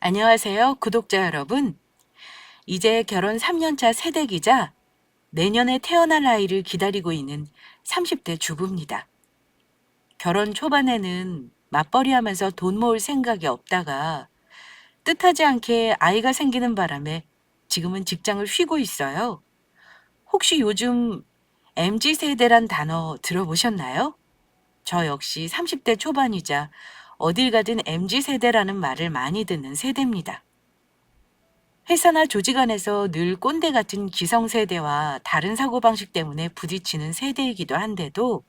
안녕하세요, 구독자 여러분. 이제 결혼 3년차 새댁이자 내년에 태어날 아이를 기다리고 있는 30대 주부입니다. 결혼 초반에는 맞벌이 하면서 돈 모을 생각이 없다가 뜻하지 않게 아이가 생기는 바람에 지금은 직장을 쉬고 있어요. 혹시 요즘 MZ세대란 단어 들어보셨나요? 저 역시 30대 초반이자 어딜 가든 MZ세대라는 말을 많이 듣는 세대입니다. 회사나 조직 안에서 늘 꼰대 같은 기성세대와 다른 사고방식 때문에 부딪히는 세대이기도 한데도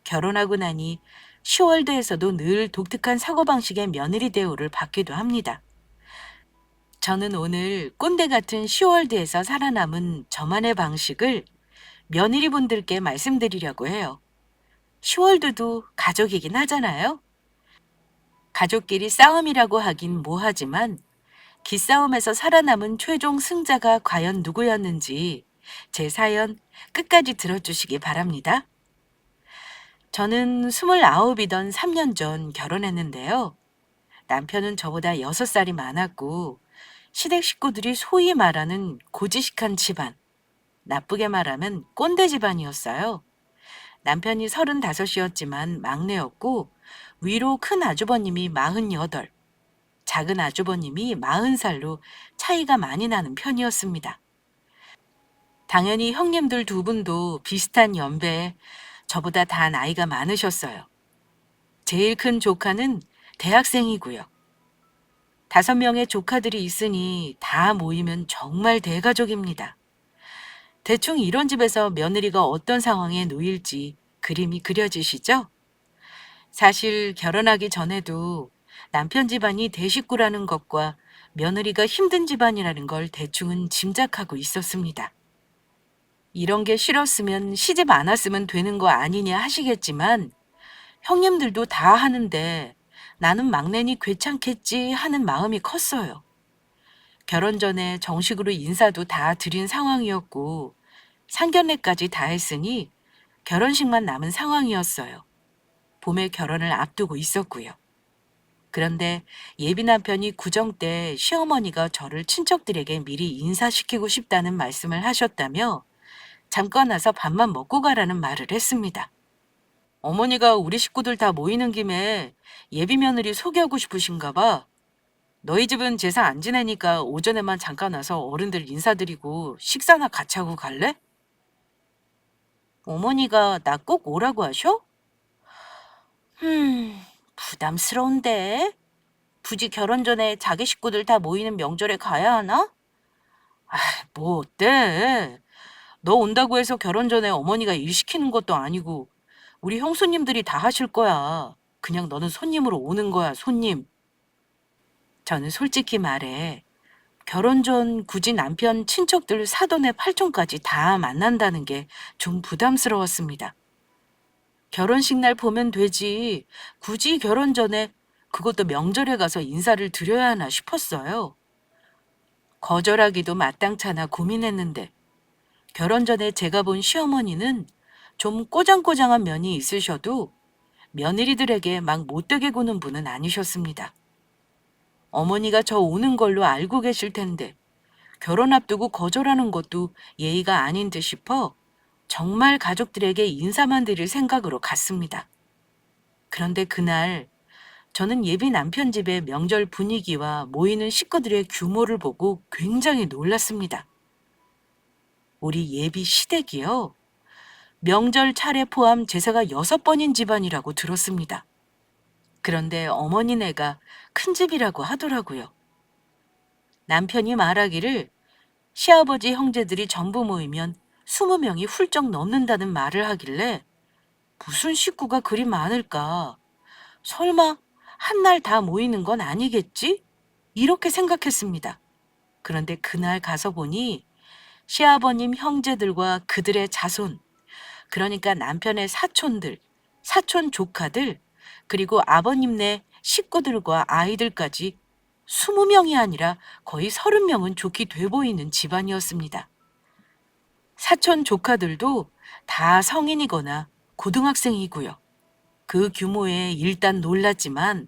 결혼하고 나니 시월드에서도 늘 독특한 사고방식의 며느리 대우를 받기도 합니다. 저는 오늘 꼰대 같은 시월드에서 살아남은 저만의 방식을 며느리분들께 말씀드리려고 해요. 시월드도 가족이긴 하잖아요. 가족끼리 싸움이라고 하긴 뭐하지만 기싸움에서 살아남은 최종 승자가 과연 누구였는지 제 사연 끝까지 들어주시기 바랍니다. 저는 29이던 3년 전 결혼했는데요. 남편은 저보다 6살이 많았고 시댁 식구들이 소위 말하는 고지식한 집안, 나쁘게 말하면 꼰대 집안이었어요. 남편이 35이었지만 막내였고 위로 큰 아주버님이 48, 작은 아주버님이 40살로 차이가 많이 나는 편이었습니다. 당연히 형님들 두 분도 비슷한 연배에 저보다 다 나이가 많으셨어요. 제일 큰 조카는 대학생이고요. 5명의 조카들이 있으니 다 모이면 정말 대가족입니다. 대충 이런 집에서 며느리가 어떤 상황에 놓일지 그림이 그려지시죠? 사실 결혼하기 전에도 남편 집안이 대식구라는 것과 며느리가 힘든 집안이라는 걸 대충은 짐작하고 있었습니다. 이런 게 싫었으면 시집 안 왔으면 되는 거 아니냐 하시겠지만 형님들도 다 하는데 나는 막내니 괜찮겠지 하는 마음이 컸어요. 결혼 전에 정식으로 인사도 다 드린 상황이었고 상견례까지 다 했으니 결혼식만 남은 상황이었어요. 봄에 결혼을 앞두고 있었고요. 그런데 예비 남편이 구정 때 시어머니가 저를 친척들에게 미리 인사시키고 싶다는 말씀을 하셨다며 잠깐 와서 밥만 먹고 가라는 말을 했습니다. 어머니가 우리 식구들 다 모이는 김에 예비 며느리 소개하고 싶으신가 봐. 너희 집은 제사 안 지내니까 오전에만 잠깐 와서 어른들 인사드리고 식사나 같이 하고 갈래? 어머니가 나 꼭 오라고 하셔? 부담스러운데. 굳이 결혼 전에 자기 식구들 다 모이는 명절에 가야 하나? 아, 뭐 어때? 너 온다고 해서 결혼 전에 어머니가 일 시키는 것도 아니고 우리 형수님들이 다 하실 거야. 그냥 너는 손님으로 오는 거야, 손님. 저는 솔직히 말해 결혼 전 굳이 남편 친척들 사돈의 팔촌까지 다 만난다는 게 좀 부담스러웠습니다. 결혼식 날 보면 되지. 굳이 결혼 전에 그것도 명절에 가서 인사를 드려야 하나 싶었어요. 거절하기도 마땅찮아 고민했는데 결혼 전에 제가 본 시어머니는 좀 꼬장꼬장한 면이 있으셔도 며느리들에게 막 못되게 구는 분은 아니셨습니다. 어머니가 저 오는 걸로 알고 계실 텐데 결혼 앞두고 거절하는 것도 예의가 아닌 듯 싶어 정말 가족들에게 인사만 드릴 생각으로 갔습니다. 그런데 그날 저는 예비 남편 집의 명절 분위기와 모이는 식구들의 규모를 보고 굉장히 놀랐습니다. 우리 예비 시댁이요. 명절 차례 포함 제사가 6번인 집안이라고 들었습니다. 그런데 어머니네가 큰 집이라고 하더라고요. 남편이 말하기를 시아버지 형제들이 전부 모이면 20명이 훌쩍 넘는다는 말을 하길래 무슨 식구가 그리 많을까? 설마 한 날 다 모이는 건 아니겠지? 이렇게 생각했습니다. 그런데 그날 가서 보니 시아버님 형제들과 그들의 자손, 그러니까 남편의 사촌들, 사촌 조카들, 그리고 아버님네 식구들과 아이들까지 20명이 아니라 거의 30명은 좋게 돼 보이는 집안이었습니다. 사촌 조카들도 다 성인이거나 고등학생이고요. 그 규모에 일단 놀랐지만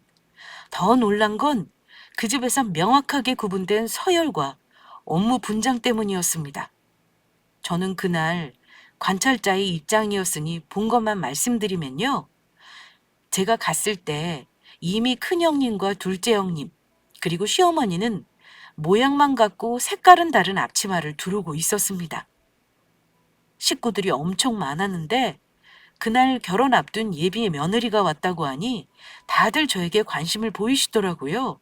더 놀란 건 그 집에서 명확하게 구분된 서열과 업무 분장 때문이었습니다. 저는 그날 관찰자의 입장이었으니 본 것만 말씀드리면요. 제가 갔을 때 이미 큰형님과 둘째 형님, 그리고 시어머니는 모양만 같고 색깔은 다른 앞치마를 두르고 있었습니다. 식구들이 엄청 많았는데 그날 결혼 앞둔 예비 며느리가 왔다고 하니 다들 저에게 관심을 보이시더라고요.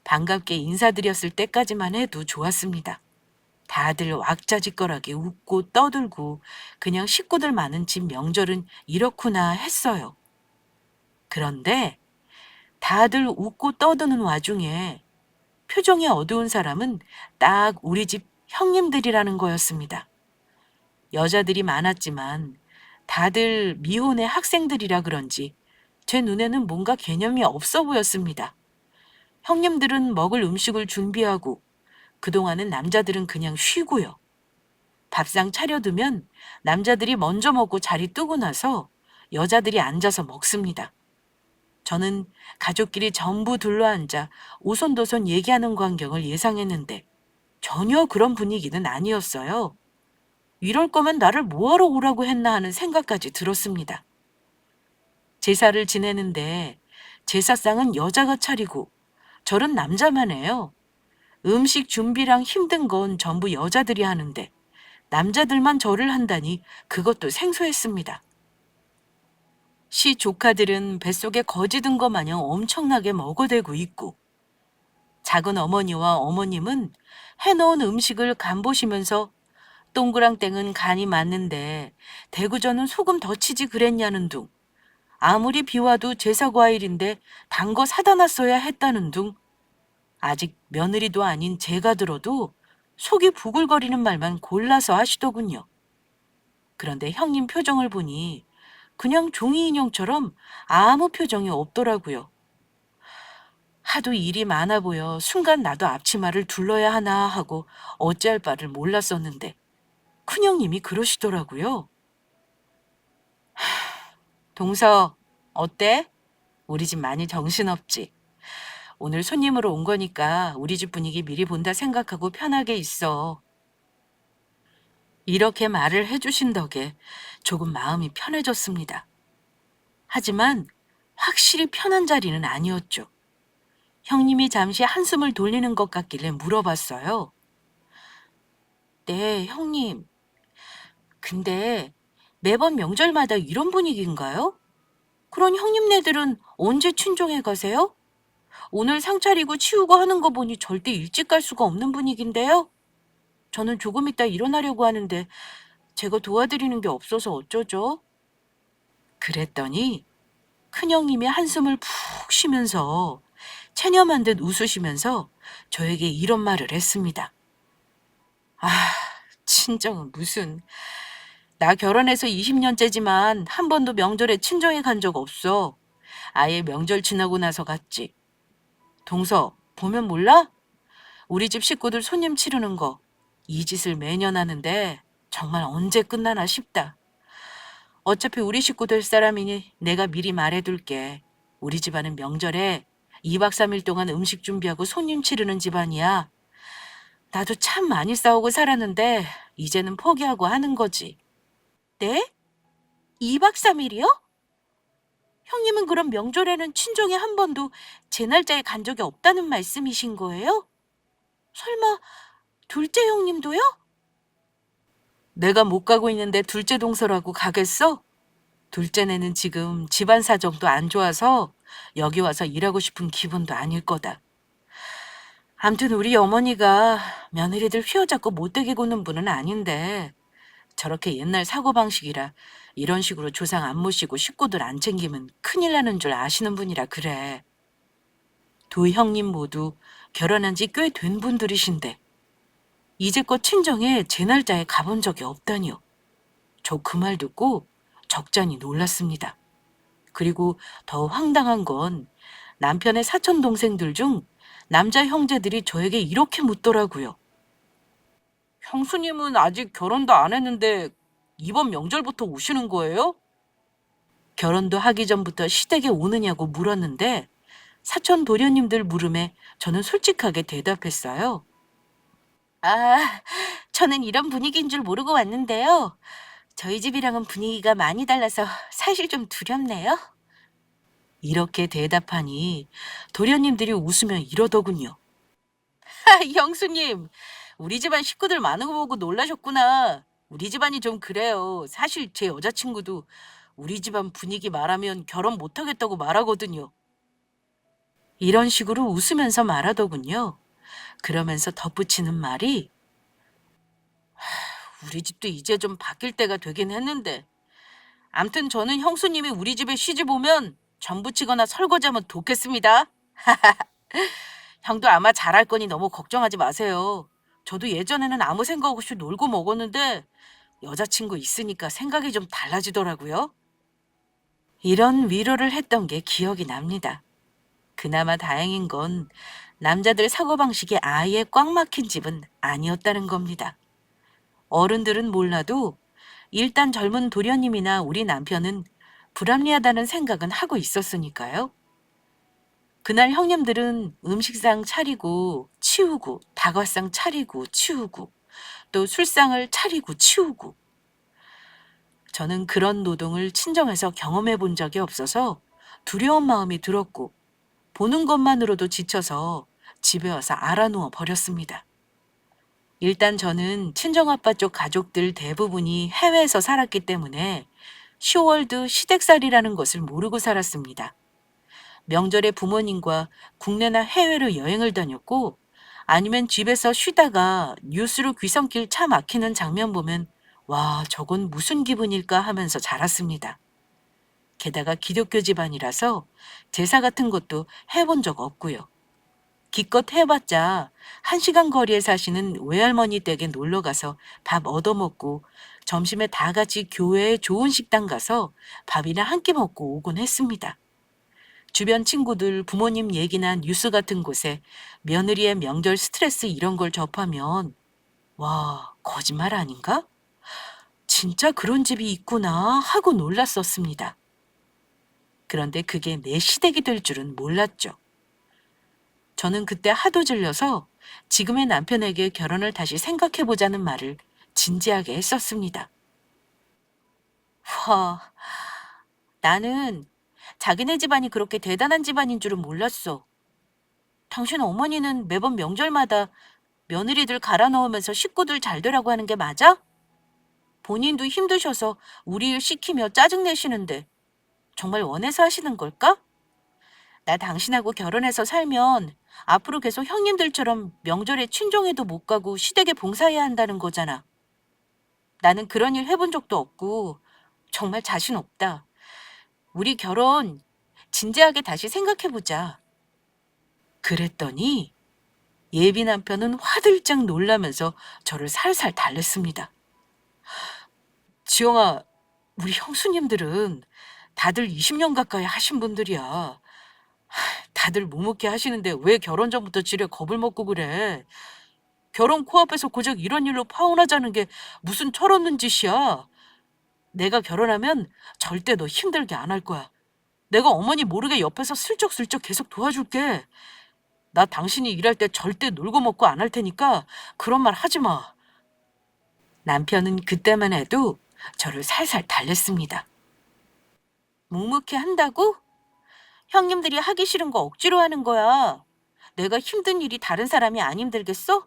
반갑게 인사드렸을 때까지만 해도 좋았습니다. 다들 왁자지껄하게 웃고 떠들고 그냥 식구들 많은 집 명절은 이렇구나 했어요. 그런데 다들 웃고 떠드는 와중에 표정이 어두운 사람은 딱 우리 집 형님들이라는 거였습니다. 여자들이 많았지만 다들 미혼의 학생들이라 그런지 제 눈에는 뭔가 개념이 없어 보였습니다. 형님들은 먹을 음식을 준비하고 그동안은 남자들은 그냥 쉬고요. 밥상 차려두면 남자들이 먼저 먹고 자리 뜨고 나서 여자들이 앉아서 먹습니다. 저는 가족끼리 전부 둘러앉아 오손도손 얘기하는 광경을 예상했는데 전혀 그런 분위기는 아니었어요. 이럴 거면 나를 뭐하러 오라고 했나 하는 생각까지 들었습니다. 제사를 지내는데 제사상은 여자가 차리고 절은 남자만 해요. 음식 준비랑 힘든 건 전부 여자들이 하는데 남자들만 절을 한다니 그것도 생소했습니다. 시 조카들은 뱃속에 거지 든 것 마냥 엄청나게 먹어대고 있고 작은 어머니와 어머님은 해놓은 음식을 간 보시면서 동그랑땡은 간이 맞는데 대구전은 소금 더 치지 그랬냐는 둥, 아무리 비와도 제사 과일인데 단 거 사다 놨어야 했다는 둥, 아직 며느리도 아닌 제가 들어도 속이 부글거리는 말만 골라서 하시더군요. 그런데 형님 표정을 보니 그냥 종이 인형처럼 아무 표정이 없더라고요. 하도 일이 많아 보여 순간 나도 앞치마를 둘러야 하나 하고 어찌할 바를 몰랐었는데 큰형님이 그러시더라고요. 동서, 어때? 우리 집 많이 정신없지? 오늘 손님으로 온 거니까 우리 집 분위기 미리 본다 생각하고 편하게 있어. 이렇게 말을 해주신 덕에 조금 마음이 편해졌습니다. 하지만 확실히 편한 자리는 아니었죠. 형님이 잠시 한숨을 돌리는 것 같길래 물어봤어요. 네, 형님. 근데 매번 명절마다 이런 분위기인가요? 그런 형님네들은 언제 친정에 가세요? 오늘 상 차리고 치우고 하는 거 보니 절대 일찍 갈 수가 없는 분위기인데요? 저는 조금 이따 일어나려고 하는데 제가 도와드리는 게 없어서 어쩌죠? 그랬더니 큰형님이 한숨을 푹 쉬면서 체념한 듯 웃으시면서 저에게 이런 말을 했습니다. 아, 친정은 무슨. 나 결혼해서 20년째지만 한 번도 명절에 친정에 간 적 없어. 아예 명절 지나고 나서 갔지. 동서, 보면 몰라? 우리 집 식구들 손님 치르는 거. 이 짓을 매년 하는데 정말 언제 끝나나 싶다. 어차피 우리 식구 될 사람이니 내가 미리 말해둘게. 우리 집안은 명절에 2박 3일 동안 음식 준비하고 손님 치르는 집안이야. 나도 참 많이 싸우고 살았는데 이제는 포기하고 하는 거지. 네? 2박 3일이요? 형님은 그럼 명절에는 친정에 한 번도 제 날짜에 간 적이 없다는 말씀이신 거예요? 설마 둘째 형님도요? 내가 못 가고 있는데 둘째 동서라고 가겠어? 둘째네는 지금 집안 사정도 안 좋아서 여기 와서 일하고 싶은 기분도 아닐 거다. 암튼 우리 어머니가 며느리들 휘어잡고 못되게 구는 분은 아닌데 저렇게 옛날 사고방식이라 이런 식으로 조상 안 모시고 식구들 안 챙기면 큰일 나는 줄 아시는 분이라 그래. 두 형님 모두 결혼한 지 꽤 된 분들이신데 이제껏 친정에 제 날짜에 가본 적이 없다니요. 저 그 말 듣고 적잖이 놀랐습니다. 그리고 더 황당한 건 남편의 사촌 동생들 중 남자 형제들이 저에게 이렇게 묻더라고요. 형수님은 아직 결혼도 안 했는데 이번 명절부터 오시는 거예요? 결혼도 하기 전부터 시댁에 오느냐고 물었는데 사촌 도련님들 물음에 저는 솔직하게 대답했어요. 아, 저는 이런 분위기인 줄 모르고 왔는데요. 저희 집이랑은 분위기가 많이 달라서 사실 좀 두렵네요. 이렇게 대답하니 도련님들이 웃으며 이러더군요. 형수님, 우리 집안 식구들 많은 거 보고 놀라셨구나. 우리 집안이 좀 그래요. 사실 제 여자친구도 우리 집안 분위기 말하면 결혼 못하겠다고 말하거든요. 이런 식으로 웃으면서 말하더군요. 그러면서 덧붙이는 말이 우리 집도 이제 좀 바뀔 때가 되긴 했는데 암튼 저는 형수님이 우리 집에 시집 오면 전 부치거나 설거지하면 돕겠습니다. 형도 아마 잘할 거니 너무 걱정하지 마세요. 저도 예전에는 아무 생각 없이 놀고 먹었는데 여자친구 있으니까 생각이 좀 달라지더라고요. 이런 위로를 했던 게 기억이 납니다. 그나마 다행인 건 남자들 사고방식이 아예 꽉 막힌 집은 아니었다는 겁니다. 어른들은 몰라도 일단 젊은 도련님이나 우리 남편은 불합리하다는 생각은 하고 있었으니까요. 그날 형님들은 음식상 차리고 치우고 다과상 차리고 치우고 또 술상을 차리고 치우고 저는 그런 노동을 친정에서 경험해 본 적이 없어서 두려운 마음이 들었고 보는 것만으로도 지쳐서 집에 와서 알아누워 버렸습니다. 일단 저는 친정아빠 쪽 가족들 대부분이 해외에서 살았기 때문에 쇼월드 시댁살이라는 것을 모르고 살았습니다. 명절에 부모님과 국내나 해외로 여행을 다녔고 아니면 집에서 쉬다가 뉴스로 귀성길 차 막히는 장면 보면 와, 저건 무슨 기분일까 하면서 자랐습니다. 게다가 기독교 집안이라서 제사 같은 것도 해본 적 없고요. 기껏 해봤자 1시간 거리에 사시는 외할머니 댁에 놀러 가서 밥 얻어먹고 점심에 다 같이 교회에 좋은 식당 가서 밥이나 한 끼 먹고 오곤 했습니다. 주변 친구들 부모님 얘기나 뉴스 같은 곳에 며느리의 명절 스트레스 이런 걸 접하면 와, 거짓말 아닌가? 진짜 그런 집이 있구나 하고 놀랐었습니다. 그런데 그게 내 시댁이 될 줄은 몰랐죠. 저는 그때 하도 질려서 지금의 남편에게 결혼을 다시 생각해보자는 말을 진지하게 했었습니다. 와, 나는 자기네 집안이 그렇게 대단한 집안인 줄은 몰랐어. 당신 어머니는 매번 명절마다 며느리들 갈아 넣으면서 식구들 잘 되라고 하는 게 맞아? 본인도 힘드셔서 우리 일 시키며 짜증내시는데 정말 원해서 하시는 걸까? 나 당신하고 결혼해서 살면 앞으로 계속 형님들처럼 명절에 친정에도 못 가고 시댁에 봉사해야 한다는 거잖아. 나는 그런 일 해본 적도 없고 정말 자신 없다. 우리 결혼 진지하게 다시 생각해보자. 그랬더니 예비 남편은 화들짝 놀라면서 저를 살살 달랬습니다. 지영아, 우리 형수님들은 다들 20년 가까이 하신 분들이야. 다들 묵묵히 하시는데 왜 결혼 전부터 지레 겁을 먹고 그래? 결혼 코앞에서 고작 이런 일로 파혼하자는 게 무슨 철없는 짓이야. 내가 결혼하면 절대 너 힘들게 안 할 거야. 내가 어머니 모르게 옆에서 슬쩍슬쩍 계속 도와줄게. 나 당신이 일할 때 절대 놀고 먹고 안 할 테니까 그런 말 하지 마. 남편은 그때만 해도 저를 살살 달랬습니다. 묵묵히 한다고? 형님들이 하기 싫은 거 억지로 하는 거야. 내가 힘든 일이 다른 사람이 안 힘들겠어?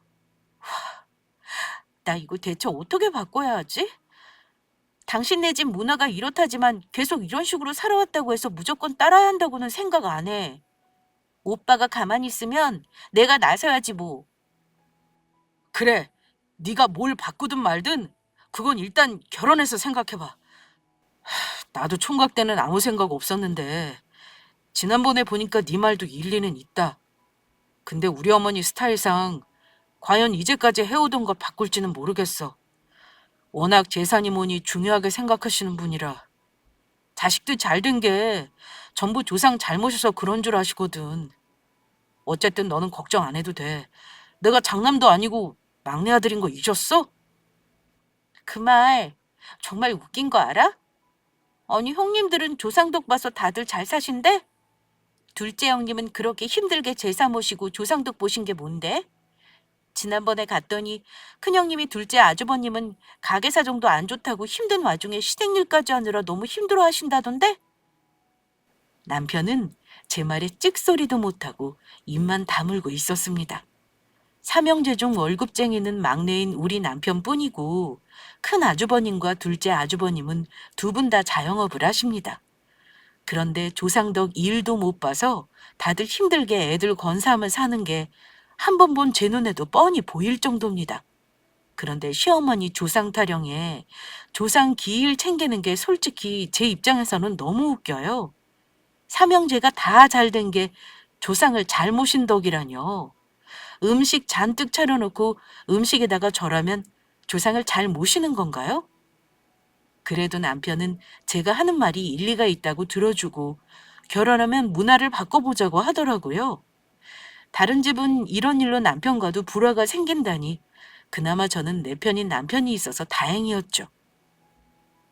나 이거 대체 어떻게 바꿔야 하지? 당신네 집 문화가 이렇다지만 계속 이런 식으로 살아왔다고 해서 무조건 따라야 한다고는 생각 안 해. 오빠가 가만히 있으면 내가 나서야지 뭐. 그래, 네가 뭘 바꾸든 말든 그건 일단 결혼해서 생각해봐. 나도 총각 때는 아무 생각 없었는데 지난번에 보니까 네 말도 일리는 있다. 근데 우리 어머니 스타일상 과연 이제까지 해오던 걸 바꿀지는 모르겠어. 워낙 재산이 뭐니 중요하게 생각하시는 분이라. 자식들 잘 된 게 전부 조상 잘못이서 그런 줄 아시거든. 어쨌든 너는 걱정 안 해도 돼. 내가 장남도 아니고 막내 아들인 거 잊었어? 그 말 정말 웃긴 거 알아? 아니 형님들은 조상덕 봐서 다들 잘 사신대? 둘째 형님은 그렇게 힘들게 제사 모시고 조상덕 보신 게 뭔데? 지난번에 갔더니 큰형님이 둘째 아주버님은 가게사정도 안 좋다고 힘든 와중에 시댁일까지 하느라 너무 힘들어 하신다던데? 남편은 제 말에 찍소리도 못하고 입만 다물고 있었습니다. 삼형제 중 월급쟁이는 막내인 우리 남편뿐이고 큰 아주버님과 둘째 아주버님은 두 분 다 자영업을 하십니다. 그런데 조상덕 일도 못 봐서 다들 힘들게 애들 건사하며 사는 게 한 번 본 제 눈에도 뻔히 보일 정도입니다. 그런데 시어머니 조상 타령에 조상 기일 챙기는 게 솔직히 제 입장에서는 너무 웃겨요. 삼형제가 다 잘 된 게 조상을 잘 모신 덕이라뇨. 음식 잔뜩 차려놓고 음식에다가 절하면 조상을 잘 모시는 건가요? 그래도 남편은 제가 하는 말이 일리가 있다고 들어주고 결혼하면 문화를 바꿔보자고 하더라고요. 다른 집은 이런 일로 남편과도 불화가 생긴다니 그나마 저는 내 편인 남편이 있어서 다행이었죠.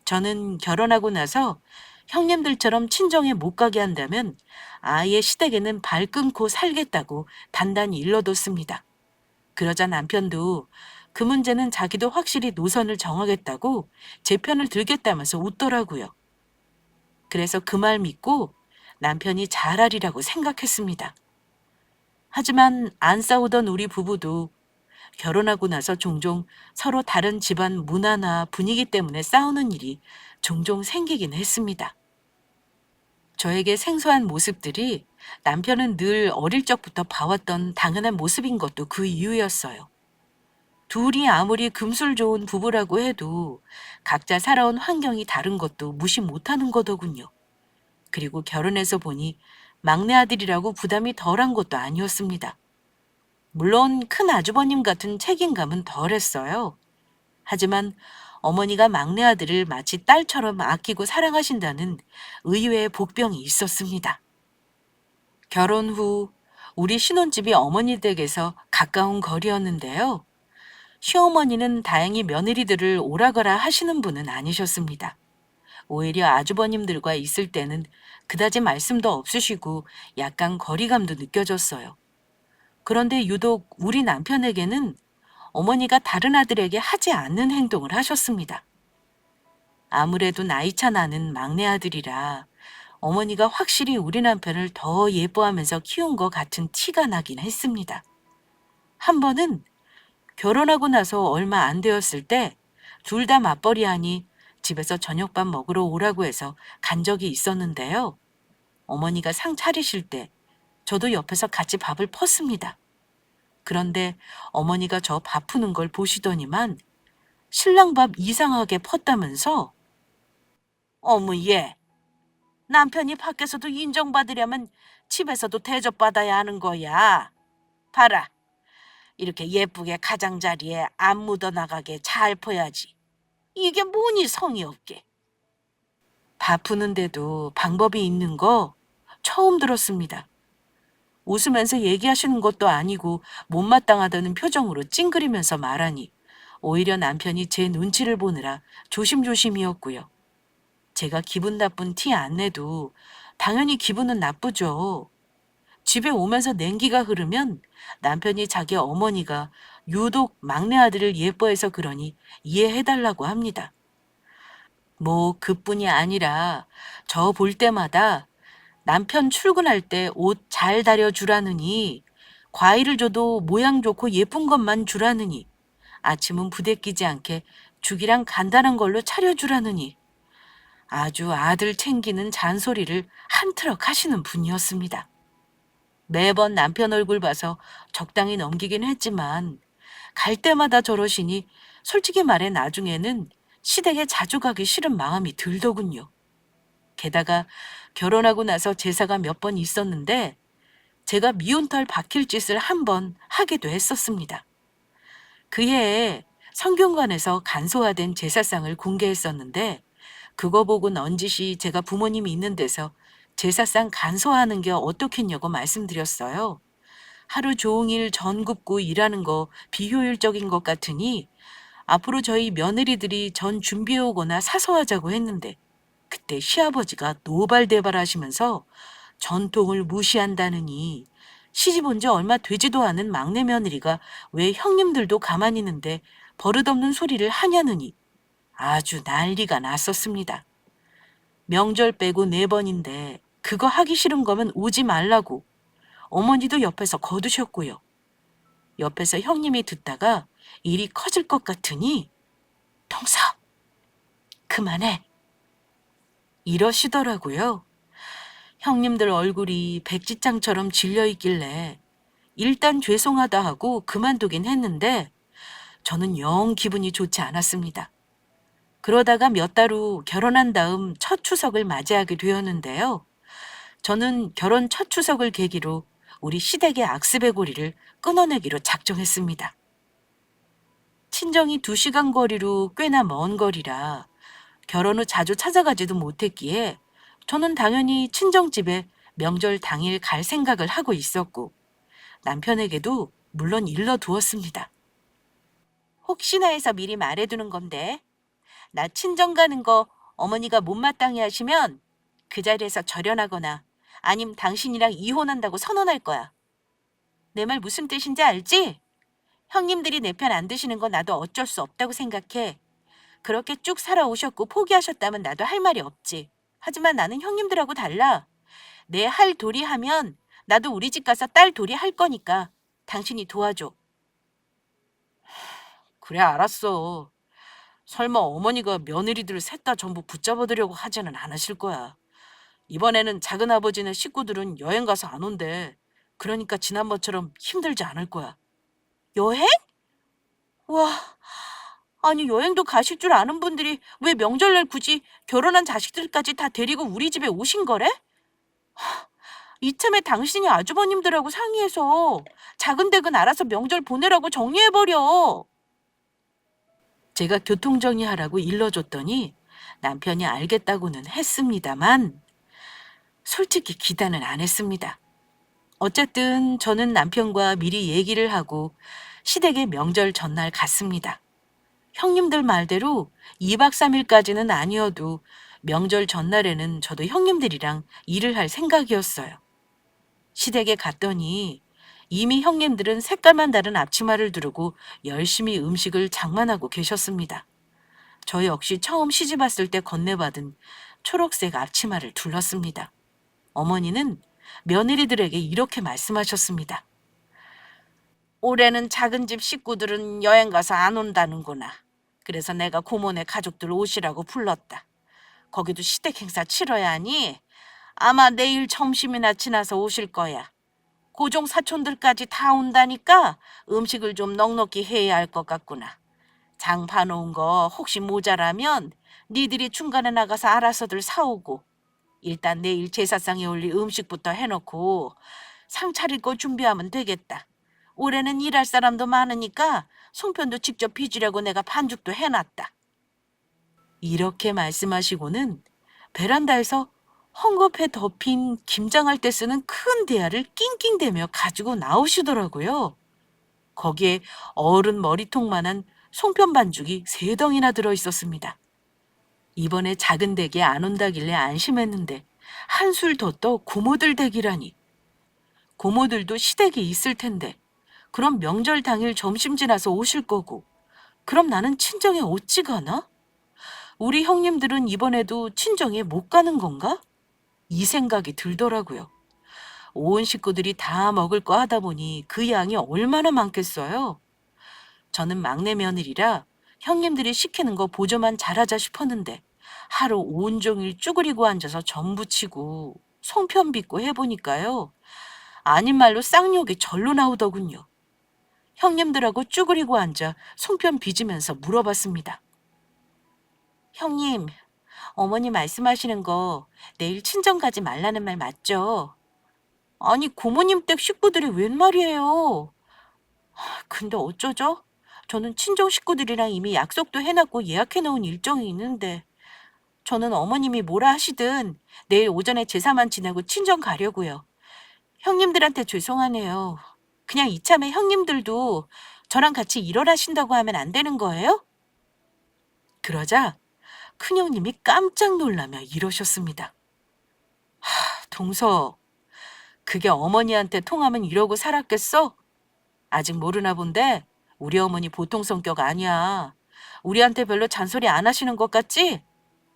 저는 결혼하고 나서 형님들처럼 친정에 못 가게 한다면 아예 시댁에는 발 끊고 살겠다고 단단히 일러뒀습니다. 그러자 남편도 그 문제는 자기도 확실히 노선을 정하겠다고 제 편을 들겠다면서 웃더라고요. 그래서 그 말 믿고 남편이 잘하리라고 생각했습니다. 하지만 안 싸우던 우리 부부도 결혼하고 나서 종종 서로 다른 집안 문화나 분위기 때문에 싸우는 일이 종종 생기긴 했습니다. 저에게 생소한 모습들이 남편은 늘 어릴 적부터 봐왔던 당연한 모습인 것도 그 이유였어요. 둘이 아무리 금술 좋은 부부라고 해도 각자 살아온 환경이 다른 것도 무시 못하는 거더군요. 그리고 결혼해서 보니 막내 아들이라고 부담이 덜한 것도 아니었습니다. 물론 큰 아주버님 같은 책임감은 덜했어요. 하지만 어머니가 막내 아들을 마치 딸처럼 아끼고 사랑하신다는 의외의 복병이 있었습니다. 결혼 후 우리 신혼집이 어머니 댁에서 가까운 거리였는데요. 시어머니는 다행히 며느리들을 오라가라 하시는 분은 아니셨습니다. 오히려 아주버님들과 있을 때는 그다지 말씀도 없으시고 약간 거리감도 느껴졌어요. 그런데 유독 우리 남편에게는 어머니가 다른 아들에게 하지 않는 행동을 하셨습니다. 아무래도 나이차 나는 막내 아들이라 어머니가 확실히 우리 남편을 더 예뻐하면서 키운 것 같은 티가 나긴 했습니다. 한 번은 결혼하고 나서 얼마 안 되었을 때 둘 다 맞벌이하니 집에서 저녁밥 먹으러 오라고 해서 간 적이 있었는데요. 어머니가 상 차리실 때 저도 옆에서 같이 밥을 펐습니다. 그런데 어머니가 저 밥 푸는 걸 보시더니만 신랑 밥 이상하게 펐다면서 어머 얘 남편이 밖에서도 인정받으려면 집에서도 대접받아야 하는 거야. 봐라. 이렇게 예쁘게 가장자리에 안 묻어나가게 잘 퍼야지. 이게 뭐니 성의 없게. 밥 푸는데도 방법이 있는 거 처음 들었습니다. 웃으면서 얘기하시는 것도 아니고 못마땅하다는 표정으로 찡그리면서 말하니 오히려 남편이 제 눈치를 보느라 조심조심이었고요. 제가 기분 나쁜 티 안 내도 당연히 기분은 나쁘죠. 집에 오면서 냉기가 흐르면 남편이 자기 어머니가 유독 막내 아들을 예뻐해서 그러니 이해해달라고 합니다. 뭐 그뿐이 아니라 저 볼 때마다 남편 출근할 때 옷 잘 다려주라느니 과일을 줘도 모양 좋고 예쁜 것만 주라느니 아침은 부대끼지 않게 죽이랑 간단한 걸로 차려주라느니 아주 아들 챙기는 잔소리를 한 트럭 하시는 분이었습니다. 매번 남편 얼굴 봐서 적당히 넘기긴 했지만 갈 때마다 저러시니 솔직히 말해 나중에는 시댁에 자주 가기 싫은 마음이 들더군요. 게다가 결혼하고 나서 제사가 몇 번 있었는데 제가 미운털 박힐 짓을 한 번 하기도 했었습니다. 그해에 성균관에서 간소화된 제사상을 공개했었는데 그거 보고 넌지시 제가 부모님이 있는 데서 제사상 간소화하는 게 어떻겠냐고 말씀드렸어요. 하루 종일 전 굽고 일하는 거 비효율적인 것 같으니 앞으로 저희 며느리들이 전 준비해 오거나 사서 하자고 했는데 그때 시아버지가 노발대발하시면서 전통을 무시한다느니 시집 온 지 얼마 되지도 않은 막내 며느리가 왜 형님들도 가만히 있는데 버릇없는 소리를 하냐느니 아주 난리가 났었습니다. 명절 빼고 4번인데 그거 하기 싫은 거면 오지 말라고 어머니도 옆에서 거두셨고요. 옆에서 형님이 듣다가 일이 커질 것 같으니 동서 그만해 이러시더라고요. 형님들 얼굴이 백지장처럼 질려있길래 일단 죄송하다 하고 그만두긴 했는데 저는 영 기분이 좋지 않았습니다. 그러다가 몇 달 후 결혼한 다음 첫 추석을 맞이하게 되었는데요. 저는 결혼 첫 추석을 계기로 우리 시댁의 악습의 고리를 끊어내기로 작정했습니다. 친정이 2시간 거리로 꽤나 먼 거리라 결혼 후 자주 찾아가지도 못했기에 저는 당연히 친정집에 명절 당일 갈 생각을 하고 있었고 남편에게도 물론 일러두었습니다. 혹시나 해서 미리 말해두는 건데 나 친정 가는 거 어머니가 못마땅해 하시면 그 자리에서 절연하거나 아님 당신이랑 이혼한다고 선언할 거야. 내 말 무슨 뜻인지 알지? 형님들이 내 편 안 드시는 건 나도 어쩔 수 없다고 생각해. 그렇게 쭉 살아오셨고 포기하셨다면 나도 할 말이 없지. 하지만 나는 형님들하고 달라. 내 할 도리 하면 나도 우리 집 가서 딸 도리 할 거니까 당신이 도와줘. 그래 알았어. 설마 어머니가 며느리들 셋 다 전부 붙잡아두려고 하지는 않으실 거야. 이번에는 작은아버지네 식구들은 여행 가서 안 온대. 그러니까 지난번처럼 힘들지 않을 거야. 여행? 와, 아니 여행도 가실 줄 아는 분들이 왜 명절날 굳이 결혼한 자식들까지 다 데리고 우리 집에 오신 거래? 이참에 당신이 아주버님들하고 상의해서 작은댁은 알아서 명절 보내라고 정리해버려. 제가 교통정리하라고 일러줬더니 남편이 알겠다고는 했습니다만 솔직히 기대는 안 했습니다. 어쨌든 저는 남편과 미리 얘기를 하고 시댁에 명절 전날 갔습니다. 형님들 말대로 2박 3일까지는 아니어도 명절 전날에는 저도 형님들이랑 일을 할 생각이었어요. 시댁에 갔더니 이미 형님들은 색깔만 다른 앞치마를 두르고 열심히 음식을 장만하고 계셨습니다. 저 역시 처음 시집 왔을 때 건네받은 초록색 앞치마를 둘렀습니다. 어머니는 며느리들에게 이렇게 말씀하셨습니다. 올해는 작은 집 식구들은 여행 가서 안 온다는구나. 그래서 내가 고모네 가족들 오시라고 불렀다. 거기도 시댁 행사 치러야 하니 아마 내일 점심이나 지나서 오실 거야. 고종 사촌들까지 다 온다니까 음식을 좀 넉넉히 해야 할 것 같구나. 장 봐놓은 거 혹시 모자라면 니들이 중간에 나가서 알아서들 사오고 일단 내일 제사상에 올릴 음식부터 해놓고 상 차릴 거 준비하면 되겠다. 올해는 일할 사람도 많으니까 송편도 직접 빚으려고 내가 반죽도 해놨다. 이렇게 말씀하시고는 베란다에서 헝겊에 덮인 김장할 때 쓰는 큰 대야를 낑낑대며 가지고 나오시더라고요. 거기에 어른 머리통만한 송편 반죽이 3덩이나 들어있었습니다. 이번에 작은 댁에 안 온다길래 안심했는데 한술 더 떠 고모들 댁이라니. 고모들도 시댁에 있을 텐데 그럼 명절 당일 점심 지나서 오실 거고 그럼 나는 친정에 어찌 가나? 우리 형님들은 이번에도 친정에 못 가는 건가? 이 생각이 들더라고요. 온 식구들이 다 먹을 거 하다 보니 그 양이 얼마나 많겠어요? 저는 막내 며느리라 형님들이 시키는 거 보조만 잘하자 싶었는데 하루 온종일 쭈그리고 앉아서 전 부치고 송편 빚고 해보니까요. 아닌 말로 쌍욕이 절로 나오더군요. 형님들하고 쭈그리고 앉아 송편 빚으면서 물어봤습니다. 형님, 어머니 말씀하시는 거 내일 친정 가지 말라는 말 맞죠? 아니 고모님 댁 식구들이 웬 말이에요. 근데 어쩌죠? 저는 친정 식구들이랑 이미 약속도 해놨고 예약해놓은 일정이 있는데 저는 어머님이 뭐라 하시든 내일 오전에 제사만 지내고 친정 가려고요. 형님들한테 죄송하네요. 그냥 이참에 형님들도 저랑 같이 일어나신다고 하면 안 되는 거예요? 그러자 큰형님이 깜짝 놀라며 이러셨습니다. 동서, 그게 어머니한테 통하면 이러고 살았겠어? 아직 모르나 본데 우리 어머니 보통 성격 아니야. 우리한테 별로 잔소리 안 하시는 것 같지?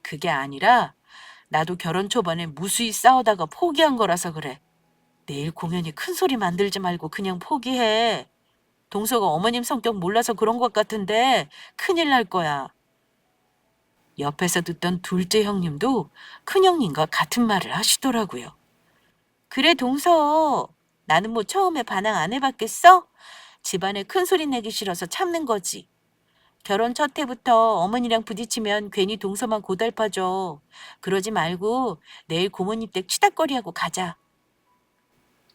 그게 아니라 나도 결혼 초반에 무수히 싸우다가 포기한 거라서 그래. 내일 공연이 큰 소리 만들지 말고 그냥 포기해. 동서가 어머님 성격 몰라서 그런 것 같은데 큰일 날 거야. 옆에서 듣던 둘째 형님도 큰형님과 같은 말을 하시더라고요. 그래, 동서. 나는 뭐 처음에 반항 안 해봤겠어? 집안에 큰 소리 내기 싫어서 참는 거지. 결혼 첫 해부터 어머니랑 부딪히면 괜히 동서만 고달파져. 그러지 말고 내일 고모님 댁 치닥거리하고 가자.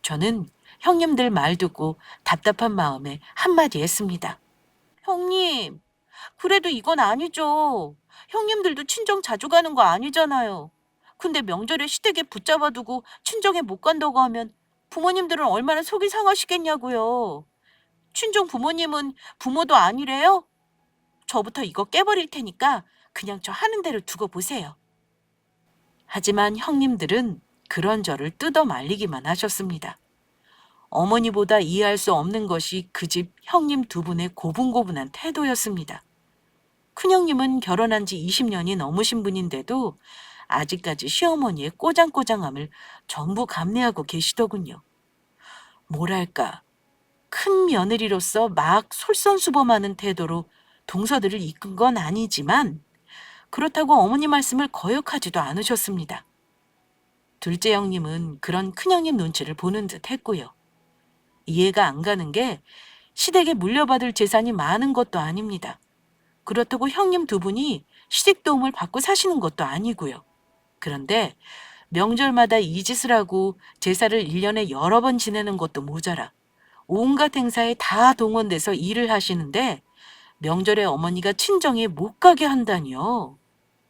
저는 형님들 말 듣고 답답한 마음에 한마디 했습니다. 형님, 그래도 이건 아니죠. 형님들도 친정 자주 가는 거 아니잖아요. 근데 명절에 시댁에 붙잡아두고 친정에 못 간다고 하면 부모님들은 얼마나 속이 상하시겠냐고요. 친정 부모님은 부모도 아니래요? 저부터 이거 깨버릴 테니까 그냥 저 하는 대로 두고 보세요. 하지만 형님들은 그런 저를 뜯어 말리기만 하셨습니다. 어머니보다 이해할 수 없는 것이 그 집 형님 두 분의 고분고분한 태도였습니다. 큰형님은 결혼한 지 20년이 넘으신 분인데도 아직까지 시어머니의 꼬장꼬장함을 전부 감내하고 계시더군요. 뭐랄까, 큰 며느리로서 막 솔선수범하는 태도로 동서들을 이끈 건 아니지만 그렇다고 어머니 말씀을 거역하지도 않으셨습니다. 둘째 형님은 그런 큰형님 눈치를 보는 듯 했고요. 이해가 안 가는 게 시댁에 물려받을 재산이 많은 것도 아닙니다. 그렇다고 형님 두 분이 시댁 도움을 받고 사시는 것도 아니고요. 그런데 명절마다 이 짓을 하고 제사를 1년에 여러 번 지내는 것도 모자라 온갖 행사에 다 동원돼서 일을 하시는데 명절에 어머니가 친정에 못 가게 한다니요.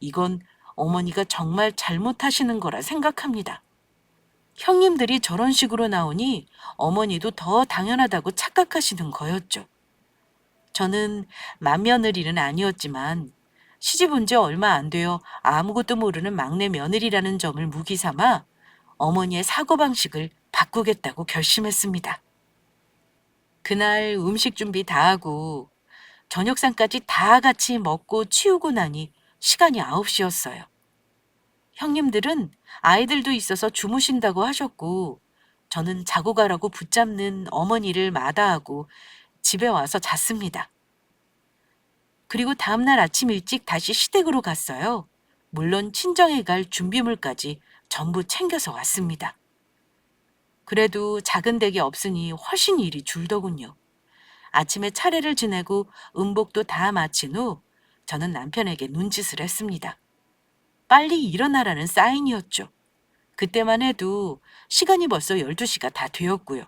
이건 어머니가 정말 잘못하시는 거라 생각합니다. 형님들이 저런 식으로 나오니 어머니도 더 당연하다고 착각하시는 거였죠. 저는 맏며느리는 아니었지만 시집 온 지 얼마 안 되어 아무것도 모르는 막내 며느리라는 점을 무기 삼아 어머니의 사고방식을 바꾸겠다고 결심했습니다. 그날 음식 준비 다 하고 저녁상까지 다 같이 먹고 치우고 나니 시간이 9시였어요. 형님들은 아이들도 있어서 주무신다고 하셨고 저는 자고 가라고 붙잡는 어머니를 마다하고 집에 와서 잤습니다. 그리고 다음날 아침 일찍 다시 시댁으로 갔어요. 물론 친정에 갈 준비물까지 전부 챙겨서 왔습니다. 그래도 작은 댁이 없으니 훨씬 일이 줄더군요. 아침에 차례를 지내고 음복도 다 마친 후 저는 남편에게 눈짓을 했습니다. 빨리 일어나라는 사인이었죠. 그때만 해도 시간이 벌써 12시가 다 되었고요.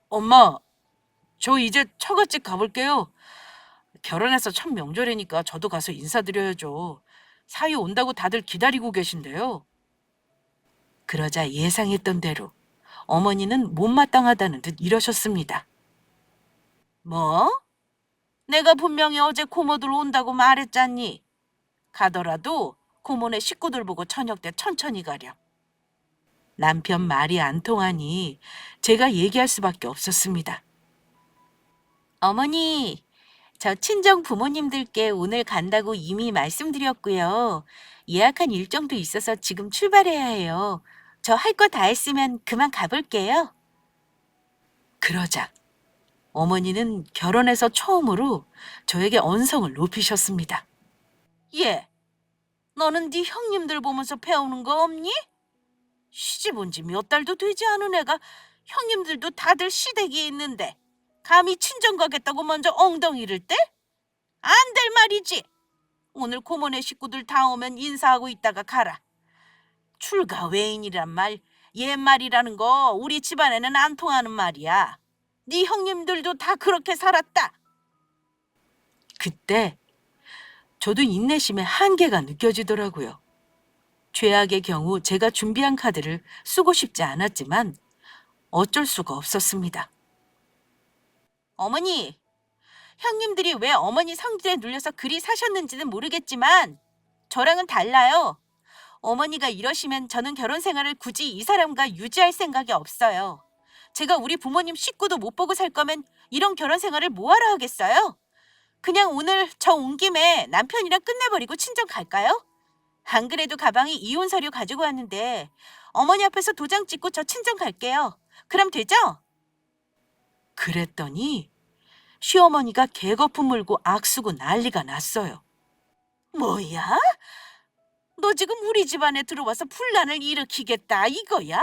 엄마, 저 이제 처갓집 가볼게요. 결혼해서 첫 명절이니까 저도 가서 인사드려야죠. 사위 온다고 다들 기다리고 계신데요. 그러자 예상했던 대로 어머니는 못마땅하다는 듯 이러셨습니다. 뭐? 내가 분명히 어제 고모들 온다고 말했잖니. 가더라도 고모네 식구들 보고 저녁 때 천천히 가렴. 남편 말이 안 통하니 제가 얘기할 수밖에 없었습니다. 어머니, 저 친정 부모님들께 오늘 간다고 이미 말씀드렸고요. 예약한 일정도 있어서 지금 출발해야 해요. 저 할 거 다 했으면 그만 가볼게요. 그러자 어머니는 결혼해서 처음으로 저에게 언성을 높이셨습니다. 예, 너는 네 형님들 보면서 배우는 거 없니? 시집 온 지 몇 달도 되지 않은 애가 형님들도 다들 시댁이 있는데 감히 친정 가겠다고 먼저 엉덩이를 떼? 안 될 말이지. 오늘 고모네 식구들 다 오면 인사하고 있다가 가라. 출가 외인이란 말, 옛말이라는 거 우리 집안에는 안 통하는 말이야. 네 형님들도 다 그렇게 살았다. 그때 저도 인내심의 한계가 느껴지더라고요. 최악의 경우 제가 준비한 카드를 쓰고 싶지 않았지만 어쩔 수가 없었습니다. 어머니, 형님들이 왜 어머니 성질에 눌려서 그리 사셨는지는 모르겠지만 저랑은 달라요. 어머니가 이러시면 저는 결혼 생활을 굳이 이 사람과 유지할 생각이 없어요. 제가 우리 부모님 식구도 못 보고 살 거면 이런 결혼 생활을 뭐하러 하겠어요? 그냥 오늘 저 온 김에 남편이랑 끝내버리고 친정 갈까요? 안 그래도 가방에 이혼 서류 가지고 왔는데 어머니 앞에서 도장 찍고 저 친정 갈게요. 그럼 되죠? 그랬더니 시어머니가 개거품 물고 악수고 난리가 났어요. 뭐야? 너 지금 우리 집안에 들어와서 분란을 일으키겠다 이거야?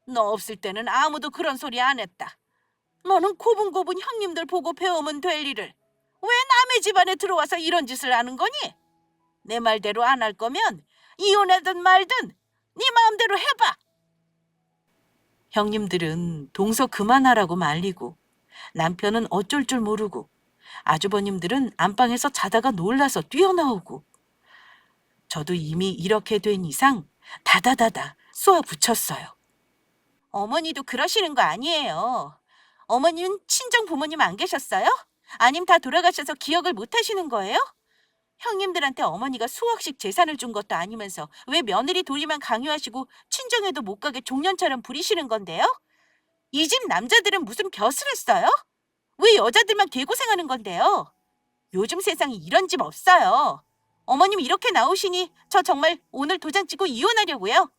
너 없을 때는 아무도 그런 소리 안 했다. 너는 고분고분 형님들 보고 배우면 될 일을 왜 남의 집안에 들어와서 이런 짓을 하는 거니? 내 말대로 안 할 거면 이혼하든 말든 네 마음대로 해봐. 형님들은 동서 그만하라고 말리고 남편은 어쩔 줄 모르고 아주버님들은 안방에서 자다가 놀라서 뛰어나오고 저도 이미 이렇게 된 이상 다다다다 쏘아 붙였어요. 어머니도 그러시는 거 아니에요. 어머니는 친정 부모님 안 계셨어요? 아님 다 돌아가셔서 기억을 못 하시는 거예요? 형님들한테 어머니가 수억씩 재산을 준 것도 아니면서 왜 며느리 도리만 강요하시고 친정에도 못 가게 종년처럼 부리시는 건데요? 이 집 남자들은 무슨 벼슬 했어요? 왜 여자들만 개고생하는 건데요? 요즘 세상에 이런 집 없어요. 어머님 이렇게 나오시니 저 정말 오늘 도장 찍고 이혼하려고요.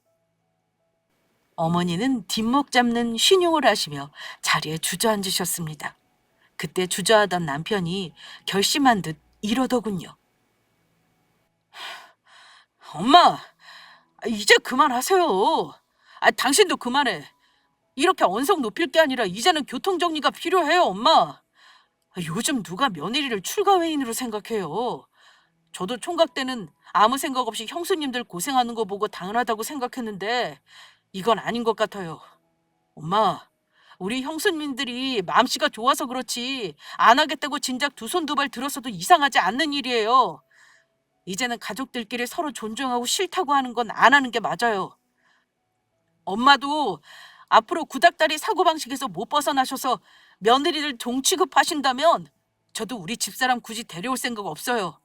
어머니는 뒷목 잡는 신용을 하시며 자리에 주저앉으셨습니다. 그때 주저하던 남편이 결심한 듯 이러더군요. 엄마, 이제 그만하세요. 당신도 그만해. 이렇게 언성 높일 게 아니라 이제는 교통정리가 필요해요, 엄마. 요즘 누가 며느리를 출가회인으로 생각해요. 저도 총각 때는 아무 생각 없이 형수님들 고생하는 거 보고 당연하다고 생각했는데 이건 아닌 것 같아요. 엄마, 우리 형수님들이 마음씨가 좋아서 그렇지 안 하겠다고 진작 두 손 두 발 들어서도 이상하지 않는 일이에요. 이제는 가족들끼리 서로 존중하고 싫다고 하는 건 안 하는 게 맞아요. 엄마도 앞으로 구닥다리 사고방식에서 못 벗어나셔서 며느리를 종 취급하신다면 저도 우리 집사람 굳이 데려올 생각 없어요.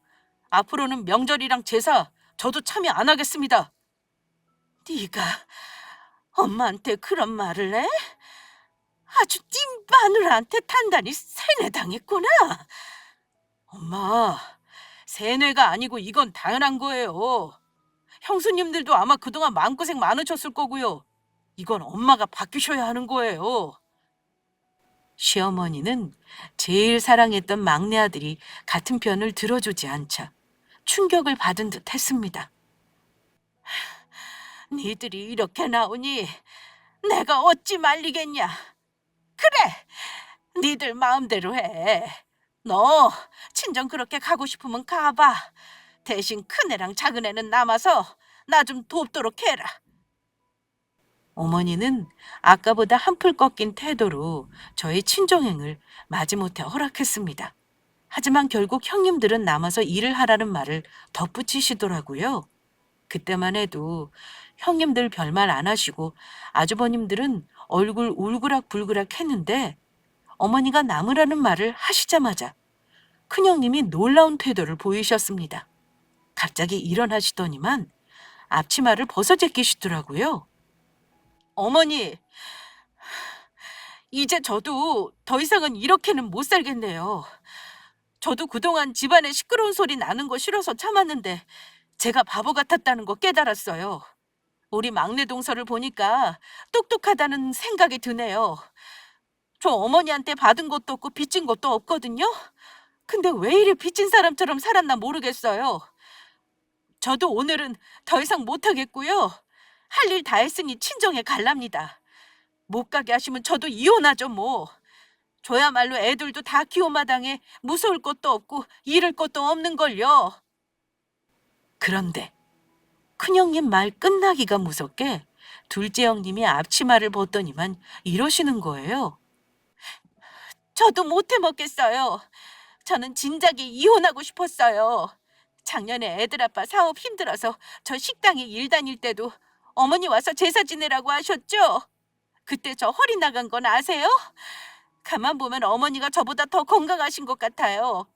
앞으로는 명절이랑 제사 저도 참여 안 하겠습니다. 네가 엄마한테 그런 말을 해? 아주 네 마누라한테 단단히 세뇌당했구나. 엄마, 세뇌가 아니고 이건 당연한 거예요. 형수님들도 아마 그동안 마음고생 많으셨을 거고요. 이건 엄마가 바뀌셔야 하는 거예요. 시어머니는 제일 사랑했던 막내 아들이 같은 편을 들어주지 않자 충격을 받은 듯 했습니다. 니들이 이렇게 나오니 내가 어찌 말리겠냐. 그래, 니들 마음대로 해. 너 친정 그렇게 가고 싶으면 가봐. 대신 큰애랑 작은애는 남아서 나 좀 돕도록 해라. 어머니는 아까보다 한풀 꺾인 태도로 저의 친정행을 마지못해 허락했습니다. 하지만 결국 형님들은 남아서 일을 하라는 말을 덧붙이시더라고요. 그때만 해도 형님들 별말 안 하시고 아주버님들은 얼굴 울그락불그락 했는데 어머니가 남으라는 말을 하시자마자 큰형님이 놀라운 태도를 보이셨습니다. 갑자기 일어나시더니만 앞치마를 벗어제끼시더라고요. 어머니, 이제 저도 더 이상은 이렇게는 못 살겠네요. 저도 그동안 집안에 시끄러운 소리 나는 거 싫어서 참았는데 제가 바보 같았다는 거 깨달았어요. 우리 막내 동서를 보니까 똑똑하다는 생각이 드네요. 저 어머니한테 받은 것도 없고 빚진 것도 없거든요. 근데 왜 이리 빚진 사람처럼 살았나 모르겠어요. 저도 오늘은 더 이상 못하겠고요. 할 일 다 했으니 친정에 갈랍니다. 못 가게 하시면 저도 이혼하죠 뭐. 저야말로 애들도 다 키워 마당에 무서울 것도 없고 잃을 것도 없는걸요. 그런데 큰형님 말 끝나기가 무섭게 둘째 형님이 앞치마를 벗더니만 이러시는 거예요. 저도 못 해먹겠어요. 저는 진작에 이혼하고 싶었어요. 작년에 애들 아빠 사업 힘들어서 저 식당에 일 다닐 때도 어머니 와서 제사 지내라고 하셨죠? 그때 저 허리 나간 건 아세요? 가만 보면 어머니가 저보다 더 건강하신 것 같아요.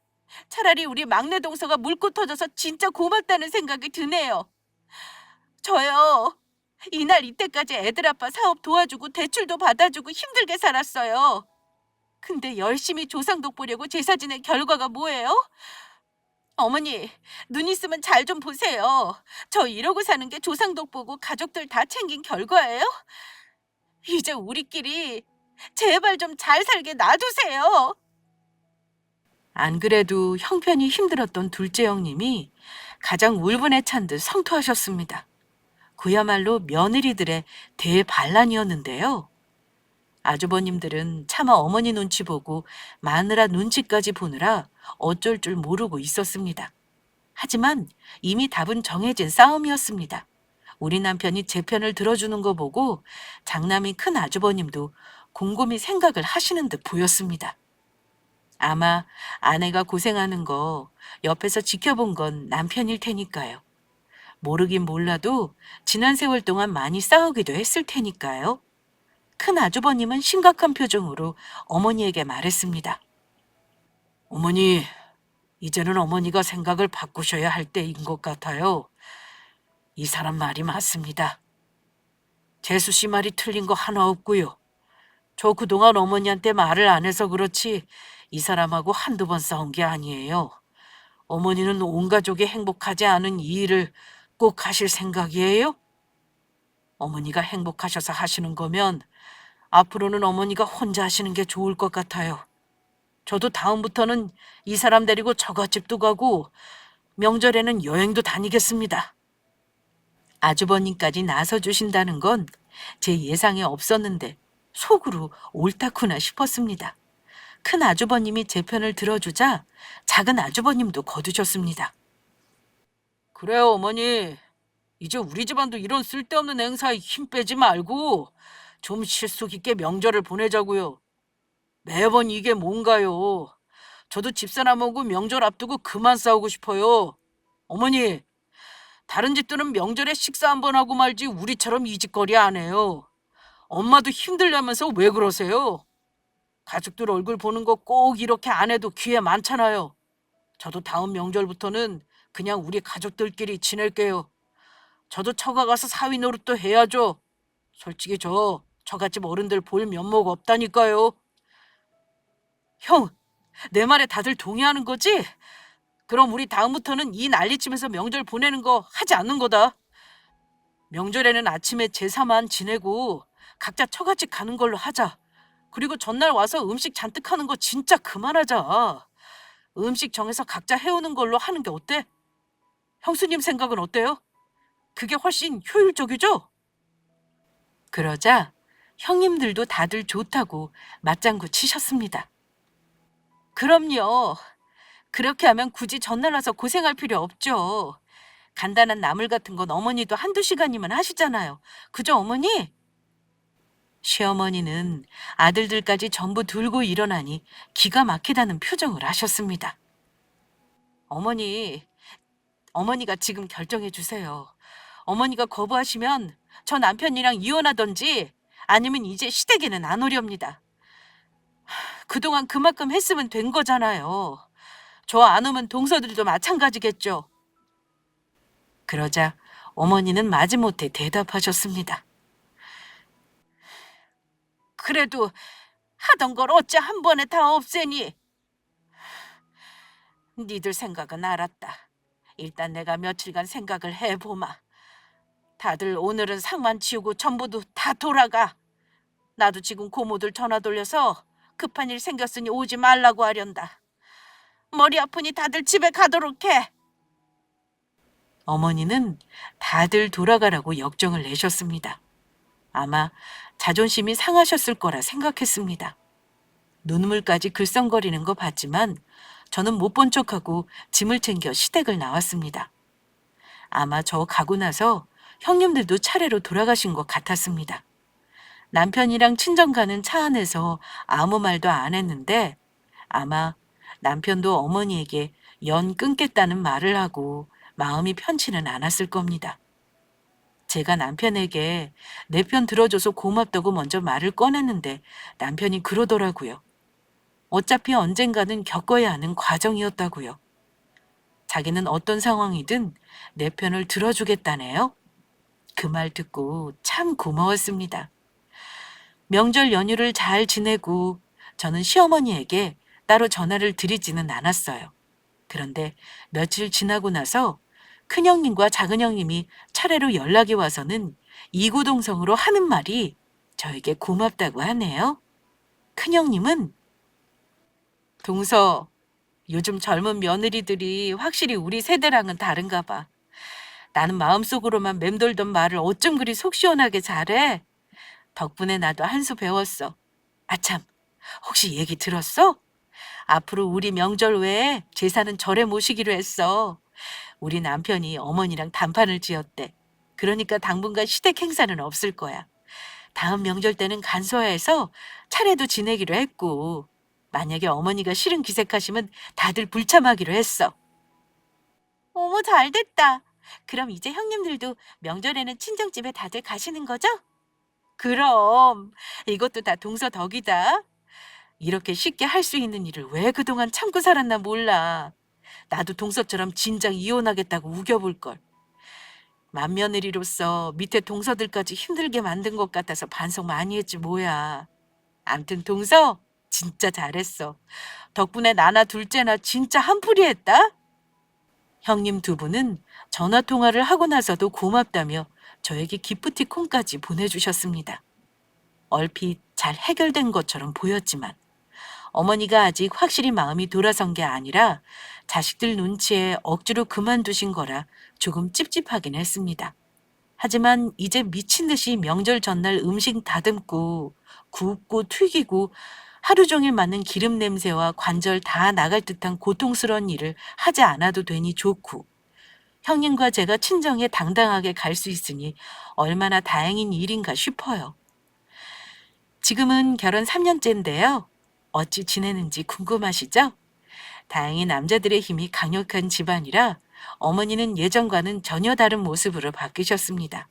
차라리 우리 막내 동서가 물고 터져서 진짜 고맙다는 생각이 드네요. 저요. 이날 이때까지 애들 아빠 사업 도와주고 대출도 받아주고 힘들게 살았어요. 근데 열심히 조상독 보려고 제사 지낸 결과가 뭐예요? 어머니, 눈 있으면 잘 좀 보세요. 저 이러고 사는 게 조상독 보고 가족들 다 챙긴 결과예요? 이제 우리끼리 제발 좀 잘 살게 놔두세요. 안 그래도 형편이 힘들었던 둘째 형님이 가장 울분에 찬 듯 성토하셨습니다. 그야말로 며느리들의 대반란이었는데요. 아주버님들은 차마 어머니 눈치 보고 마누라 눈치까지 보느라 어쩔 줄 모르고 있었습니다. 하지만 이미 답은 정해진 싸움이었습니다. 우리 남편이 제 편을 들어주는 거 보고 장남이 큰 아주버님도 곰곰이 생각을 하시는 듯 보였습니다. 아마 아내가 고생하는 거 옆에서 지켜본 건 남편일 테니까요. 모르긴 몰라도 지난 세월 동안 많이 싸우기도 했을 테니까요. 큰 아주버님은 심각한 표정으로 어머니에게 말했습니다. 어머니, 이제는 어머니가 생각을 바꾸셔야 할 때인 것 같아요. 이 사람 말이 맞습니다. 재수 씨 말이 틀린 거 하나 없고요. 저 그동안 어머니한테 말을 안 해서 그렇지 이 사람하고 한두 번 싸운 게 아니에요. 어머니는 온 가족이 행복하지 않은 이 일을 꼭 하실 생각이에요? 어머니가 행복하셔서 하시는 거면 앞으로는 어머니가 혼자 하시는 게 좋을 것 같아요. 저도 다음부터는 이 사람 데리고 처갓집도 가고 명절에는 여행도 다니겠습니다. 아주버님까지 나서주신다는 건 제 예상에 없었는데 속으로 옳다구나 싶었습니다. 큰 아주버님이 제 편을 들어주자 작은 아주버님도 거두셨습니다. 그래요, 어머니. 이제 우리 집안도 이런 쓸데없는 행사에 힘 빼지 말고 좀 실속 있게 명절을 보내자고요. 매번 이게 뭔가요? 저도 집사람하고 명절 앞두고 그만 싸우고 싶어요. 어머니, 다른 집들은 명절에 식사 한번 하고 말지 우리처럼 이 짓거리 안 해요. 엄마도 힘들다면서 왜 그러세요? 가족들 얼굴 보는 거 꼭 이렇게 안 해도 기회 많잖아요. 저도 다음 명절부터는 그냥 우리 가족들끼리 지낼게요. 저도 처가 가서 사위 노릇도 해야죠. 솔직히 저 처갓집 어른들 볼 면목 없다니까요. 형, 내 말에 다들 동의하는 거지? 그럼 우리 다음부터는 이 난리집에서 명절 보내는 거 하지 않는 거다. 명절에는 아침에 제사만 지내고 각자 처갓집 가는 걸로 하자. 그리고 전날 와서 음식 잔뜩 하는 거 진짜 그만하자. 음식 정해서 각자 해오는 걸로 하는 게 어때? 형수님 생각은 어때요? 그게 훨씬 효율적이죠? 그러자 형님들도 다들 좋다고 맞장구 치셨습니다. 그럼요. 그렇게 하면 굳이 전날 와서 고생할 필요 없죠. 간단한 나물 같은 건 어머니도 한두 시간이면 하시잖아요. 그죠, 어머니? 시어머니는 아들들까지 전부 들고 일어나니 기가 막히다는 표정을 하셨습니다. 어머니, 어머니가 지금 결정해 주세요. 어머니가 거부하시면 저 남편이랑 이혼하던지 아니면 이제 시댁에는 안 오렵니다. 그동안 그만큼 했으면 된 거잖아요. 저 안 오면 동서들도 마찬가지겠죠. 그러자 어머니는 마지못해 대답하셨습니다. 그래도 하던 걸 어째 한 번에 다 없애니? 니들 생각은 알았다. 일단 내가 며칠간 생각을 해보마. 다들 오늘은 상만 치우고 전부도 다 돌아가. 나도 지금 고모들 전화 돌려서 급한 일 생겼으니 오지 말라고 하련다. 머리 아프니 다들 집에 가도록 해. 어머니는 다들 돌아가라고 역정을 내셨습니다. 아마 자존심이 상하셨을 거라 생각했습니다. 눈물까지 글썽거리는 거 봤지만 저는 못 본 척하고 짐을 챙겨 시댁을 나왔습니다. 아마 저 가고 나서 형님들도 차례로 돌아가신 것 같았습니다. 남편이랑 친정 가는 차 안에서 아무 말도 안 했는데 아마 남편도 어머니에게 연 끊겠다는 말을 하고 마음이 편치는 않았을 겁니다. 제가 남편에게 내 편 들어줘서 고맙다고 먼저 말을 꺼냈는데 남편이 그러더라고요. 어차피 언젠가는 겪어야 하는 과정이었다고요. 자기는 어떤 상황이든 내 편을 들어주겠다네요. 그 말 듣고 참 고마웠습니다. 명절 연휴를 잘 지내고 저는 시어머니에게 따로 전화를 드리지는 않았어요. 그런데 며칠 지나고 나서 큰형님과 작은형님이 차례로 연락이 와서는 이구동성으로 하는 말이 저에게 고맙다고 하네요. 큰형님은 동서, 요즘 젊은 며느리들이 확실히 우리 세대랑은 다른가 봐. 나는 마음속으로만 맴돌던 말을 어쩜 그리 속 시원하게 잘해. 덕분에 나도 한 수 배웠어. 아참, 혹시 얘기 들었어? 앞으로 우리 명절 외에 제사는 절에 모시기로 했어. 우리 남편이 어머니랑 단판을 지었대. 그러니까 당분간 시댁 행사는 없을 거야. 다음 명절 때는 간소화해서 차례도 지내기로 했고, 만약에 어머니가 싫은 기색하시면 다들 불참하기로 했어. 어머, 잘 됐다. 그럼 이제 형님들도 명절에는 친정집에 다들 가시는 거죠? 그럼 이것도 다 동서 덕이다. 이렇게 쉽게 할 수 있는 일을 왜 그동안 참고 살았나 몰라. 나도 동서처럼 진작 이혼하겠다고 우겨볼 걸. 맏며느리로서 밑에 동서들까지 힘들게 만든 것 같아서 반성 많이 했지 뭐야. 암튼 동서 진짜 잘했어. 덕분에 나나 둘째나 진짜 한풀이 했다. 형님 두 분은 전화 통화를 하고 나서도 고맙다며 저에게 기프티콘까지 보내주셨습니다. 얼핏 잘 해결된 것처럼 보였지만 어머니가 아직 확실히 마음이 돌아선 게 아니라 자식들 눈치에 억지로 그만두신 거라 조금 찝찝하긴 했습니다. 하지만 이제 미친 듯이 명절 전날 음식 다듬고 굽고 튀기고 하루 종일 맡는 기름 냄새와 관절 다 나갈 듯한 고통스러운 일을 하지 않아도 되니 좋고 형님과 제가 친정에 당당하게 갈 수 있으니 얼마나 다행인 일인가 싶어요. 지금은 결혼 3년째인데요. 어찌 지내는지 궁금하시죠? 다행히 남자들의 힘이 강력한 집안이라 어머니는 예전과는 전혀 다른 모습으로 바뀌셨습니다.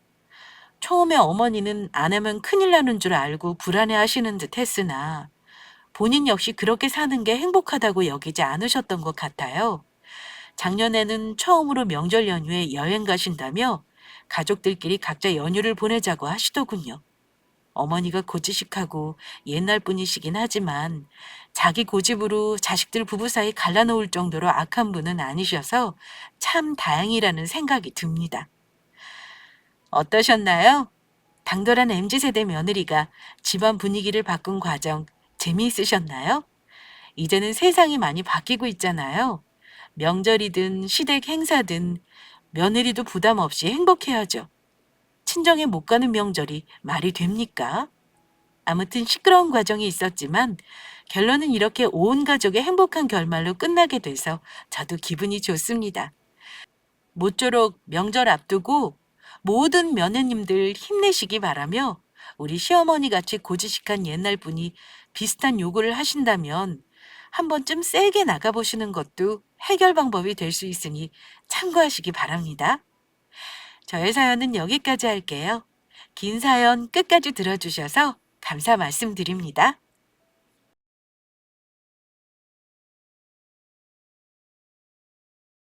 처음에 어머니는 안 하면 큰일 나는 줄 알고 불안해 하시는 듯 했으나 본인 역시 그렇게 사는 게 행복하다고 여기지 않으셨던 것 같아요. 작년에는 처음으로 명절 연휴에 여행 가신다며 가족들끼리 각자 연휴를 보내자고 하시더군요. 어머니가 고지식하고 옛날 분이시긴 하지만 자기 고집으로 자식들 부부 사이 갈라놓을 정도로 악한 분은 아니셔서 참 다행이라는 생각이 듭니다. 어떠셨나요? 당돌한 MZ세대 며느리가 집안 분위기를 바꾼 과정 재미있으셨나요? 이제는 세상이 많이 바뀌고 있잖아요. 명절이든 시댁 행사든 며느리도 부담 없이 행복해야죠. 친정에 못 가는 명절이 말이 됩니까? 아무튼 시끄러운 과정이 있었지만 결론은 이렇게 온 가족의 행복한 결말로 끝나게 돼서 저도 기분이 좋습니다. 모쪼록 명절 앞두고 모든 며느님들 힘내시기 바라며 우리 시어머니 같이 고지식한 옛날 분이 비슷한 요구를 하신다면 한 번쯤 세게 나가보시는 것도 해결 방법이 될 수 있으니 참고하시기 바랍니다. 저의 사연은 여기까지 할게요. 긴 사연 끝까지 들어주셔서 감사 말씀드립니다.